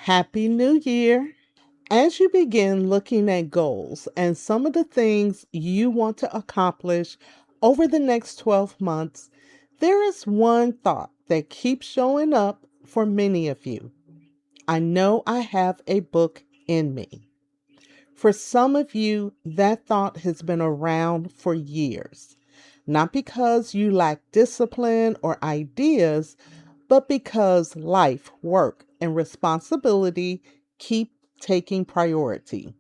Happy New Year! As you begin looking at goals and some of the things you want to accomplish over the next 12 months, there is one thought that keeps showing up for many of you. I know I have a book in me. For some of you, that thought has been around for years, not because you lack discipline or ideas, but because life, work, and responsibility keep taking priority.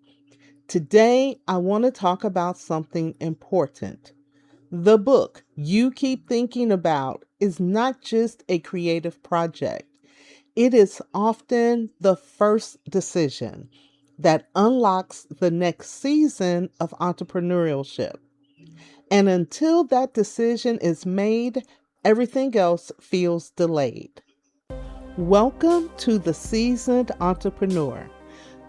Today, I want to talk about something important. The book you keep thinking about is not just a creative project. It is often the first decision that unlocks the next season of entrepreneurship. And until that decision is made, everything else feels delayed. Welcome to The Seasoned Entrepreneur,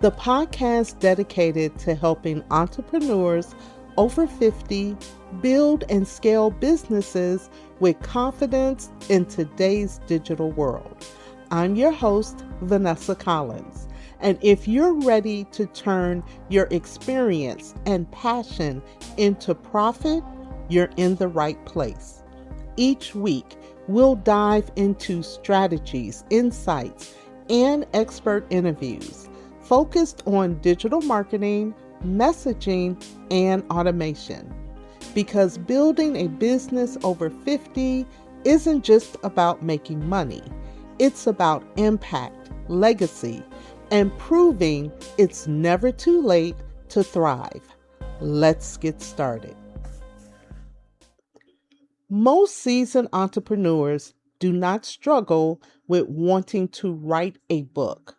the podcast dedicated to helping entrepreneurs over 50 build and scale businesses with confidence in today's digital world. I'm your host, Vanessa Collins. And if you're ready to turn your experience and passion into profit, you're in the right place. Each week, we'll dive into strategies, insights, and expert interviews focused on digital marketing, messaging, and automation. Because building a business over 50 isn't just about making money, it's about impact, legacy, and proving it's never too late to thrive. Let's get started. Most seasoned entrepreneurs do not struggle with wanting to write a book.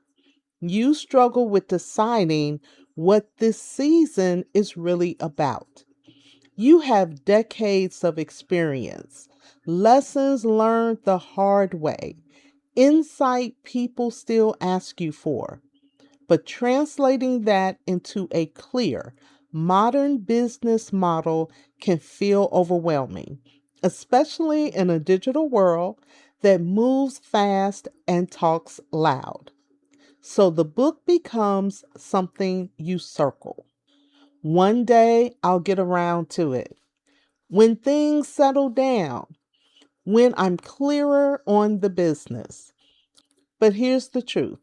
You struggle with deciding what this season is really about. You have decades of experience, lessons learned the hard way, insight people still ask you for. But translating that into a clear, modern business model can feel overwhelming, especially in a digital world that moves fast and talks loud. So the book becomes something you circle. One day I'll get around to it. When things settle down, when I'm clearer on the business. But here's the truth.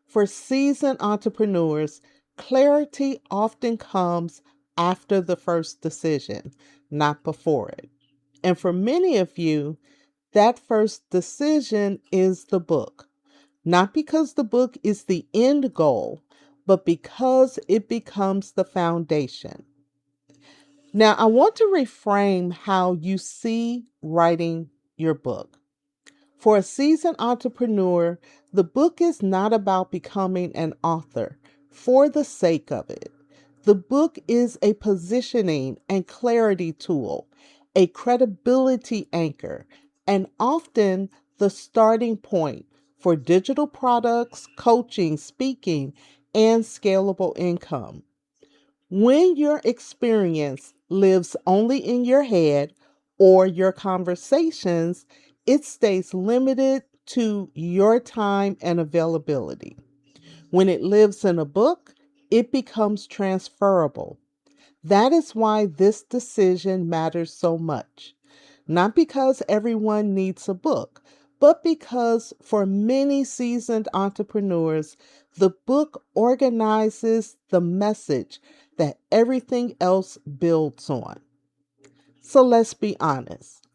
For seasoned entrepreneurs, clarity often comes after the first decision, not before it. And for many of you, that first decision is the book. Not because the book is the end goal, but because it becomes the foundation. Now, I want to reframe how you see writing your book. For a seasoned entrepreneur, the book is not about becoming an author for the sake of it. The book is a positioning and clarity tool, a credibility anchor, and often the starting point for digital products, coaching, speaking, and scalable income. When your experience lives only in your head or your conversations, it stays limited to your time and availability. When it lives in a book, it becomes transferable. That is why this decision matters so much. Not because everyone needs a book, but because for many seasoned entrepreneurs, the book organizes the message that everything else builds on. So let's be honest.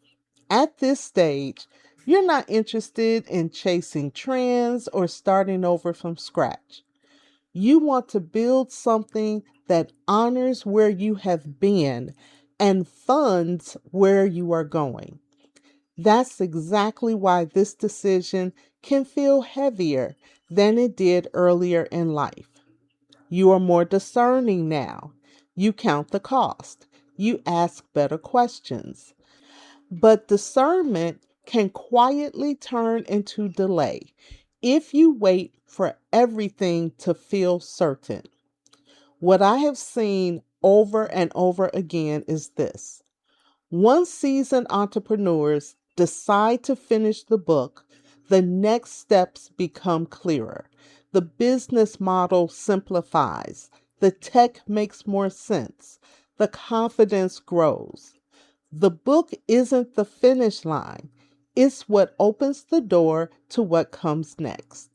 At this stage, you're not interested in chasing trends or starting over from scratch. You want to build something that honors where you have been and funds where you are going. That's exactly why this decision can feel heavier than it did earlier in life. You are more discerning now. You count the cost. You ask better questions. But discernment can quietly turn into delay if you wait for everything to feel certain. What I have seen over and over again is this. Once seasoned entrepreneurs decide to finish the book, the next steps become clearer. The business model simplifies. The tech makes more sense. The confidence grows. The book isn't the finish line. It's what opens the door to what comes next.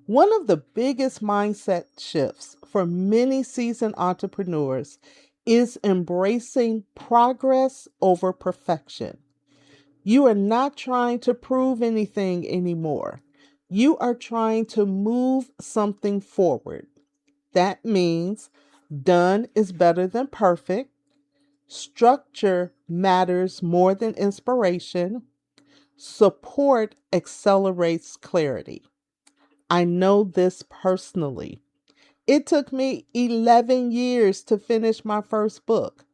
One of the biggest mindset shifts for many seasoned entrepreneurs is embracing progress over perfection. You are not trying to prove anything anymore. You are trying to move something forward. That means done is better than perfect. Structure matters more than inspiration. Support accelerates clarity. I know this personally. It took me 11 years to finish my first book.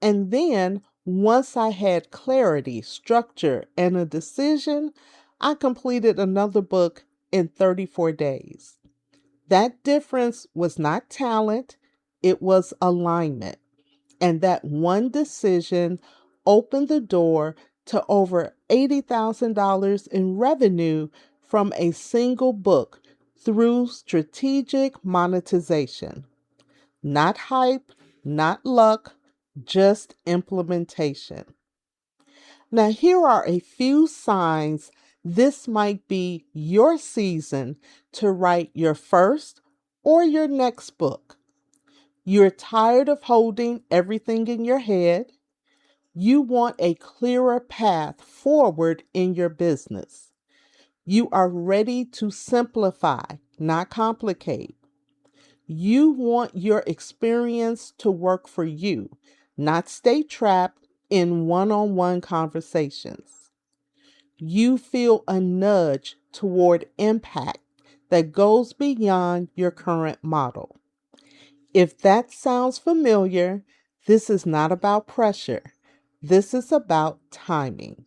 And then, once I had clarity, structure, and a decision, I completed another book in 34 days. That difference was not talent, it was alignment. And that one decision opened the door to over $80,000 in revenue from a single book through strategic monetization. Not hype, not luck, just implementation. Now, here are a few signs this might be your season to write your first or your next book. You're tired of holding everything in your head. You want a clearer path forward in your business. You are ready to simplify, not complicate. You want your experience to work for you, not stay trapped in one-on-one conversations. You feel a nudge toward impact that goes beyond your current model. If that sounds familiar, this is not about pressure. This is about timing.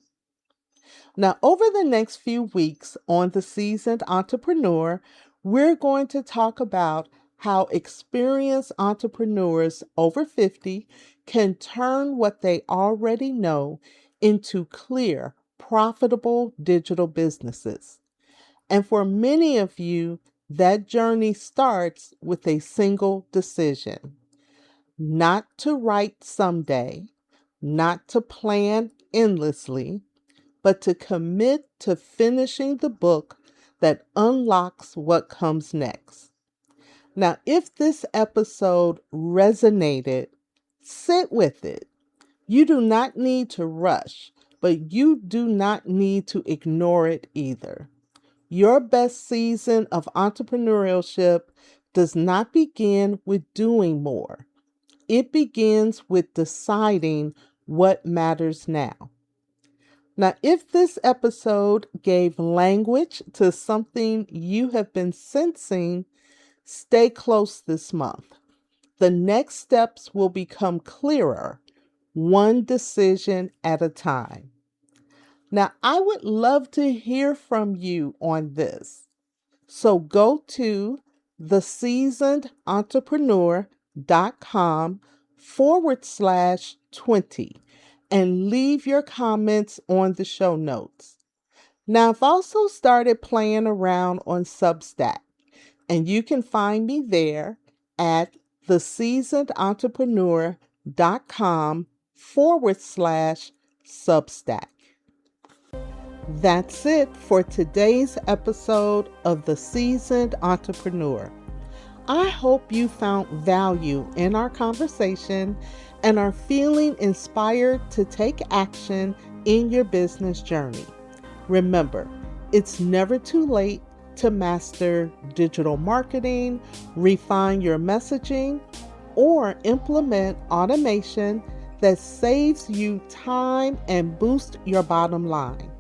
Now, over the next few weeks on The Seasoned Entrepreneur, we're going to talk about how experienced entrepreneurs over 50 can turn what they already know into clear, profitable digital businesses. And for many of you, that journey starts with a single decision: not to write someday, not to plan endlessly, but to commit to finishing the book that unlocks what comes next. Now, if this episode resonated, sit with it. You do not need to rush, but you do not need to ignore it either. Your best season of entrepreneurship does not begin with doing more. It begins with deciding what matters now. Now, if this episode gave language to something you have been sensing, stay close this month. The next steps will become clearer, one decision at a time. Now, I would love to hear from you on this. So go to theseasonedentrepreneur.com/20 and leave your comments on the show notes. Now, I've also started playing around on Substack, and you can find me there at theseasonedentrepreneur.com/Substack. That's it for today's episode of The Seasoned Entrepreneur. I hope you found value in our conversation and are feeling inspired to take action in your business journey. Remember, it's never too late to master digital marketing, refine your messaging, or implement automation that saves you time and boosts your bottom line.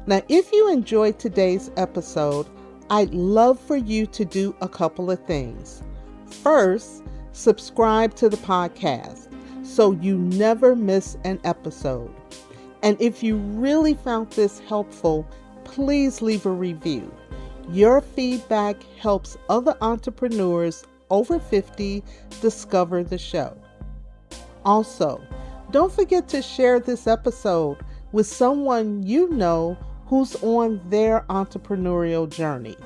Now, if you enjoyed today's episode, I'd love for you to do a couple of things. First, subscribe to the podcast so you never miss an episode. And if you really found this helpful, please leave a review. Your feedback helps other entrepreneurs over 50 discover the show. Also, don't forget to share this episode with someone you know who's on their entrepreneurial journey.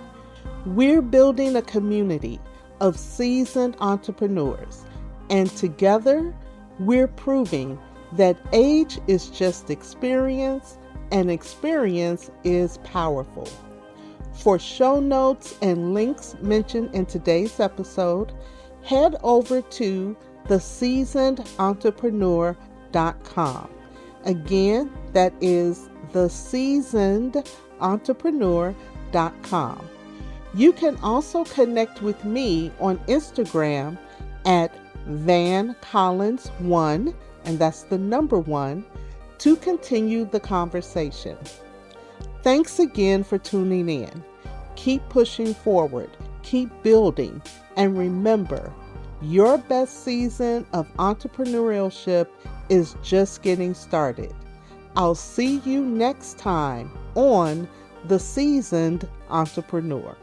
We're building a community of seasoned entrepreneurs, and together we're proving that age is just experience and experience is powerful. For show notes and links mentioned in today's episode, head over to theseasonedentrepreneur.com. Again, that is theseasonedentrepreneur.com. You can also connect with me on Instagram at VanCollins1, and that's the number 1, to continue the conversation. Thanks again for tuning in. Keep pushing forward, keep building, and remember, your best season of entrepreneurship is just getting started. I'll see you next time on The Seasoned Entrepreneur.